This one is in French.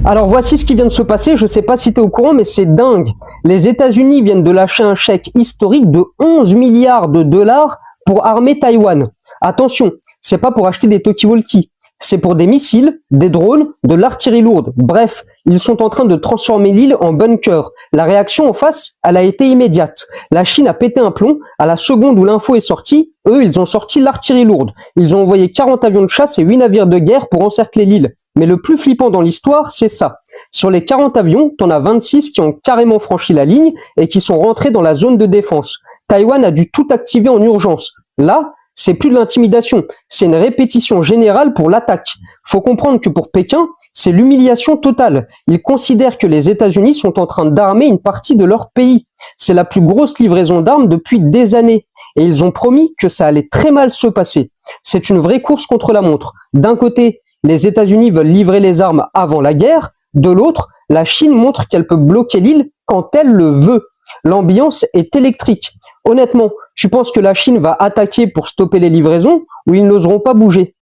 Alors voici ce qui vient de se passer, je sais pas si tu es au courant, mais c'est dingue. Les États-Unis viennent de lâcher un chèque historique de 11 milliards de dollars pour armer Taïwan. Attention, c'est pas pour acheter des talkie-walkie, c'est pour des missiles, des drones, de l'artillerie lourde. Bref, ils sont en train de transformer l'île en bunker. La réaction en face, elle a été immédiate. La Chine a pété un plomb. À la seconde où l'info est sortie, eux, ils ont sorti l'artillerie lourde. Ils ont envoyé 40 avions de chasse et 8 navires de guerre pour encercler l'île. Mais le plus flippant dans l'histoire, c'est ça. Sur les 40 avions, t'en as 26 qui ont carrément franchi la ligne et qui sont rentrés dans la zone de défense. Taïwan a dû tout activer en urgence. Là, c'est plus de l'intimidation, c'est une répétition générale pour l'attaque. Faut comprendre que pour Pékin, c'est l'humiliation totale. Ils considèrent que les États-Unis sont en train d'armer une partie de leur pays. C'est la plus grosse livraison d'armes depuis des années. Et ils ont promis que ça allait très mal se passer. C'est une vraie course contre la montre. D'un côté, les États-Unis veulent livrer les armes avant la guerre. De l'autre, la Chine montre qu'elle peut bloquer l'île quand elle le veut. L'ambiance est électrique. Honnêtement, tu penses que la Chine va attaquer pour stopper les livraisons ou ils n'oseront pas bouger?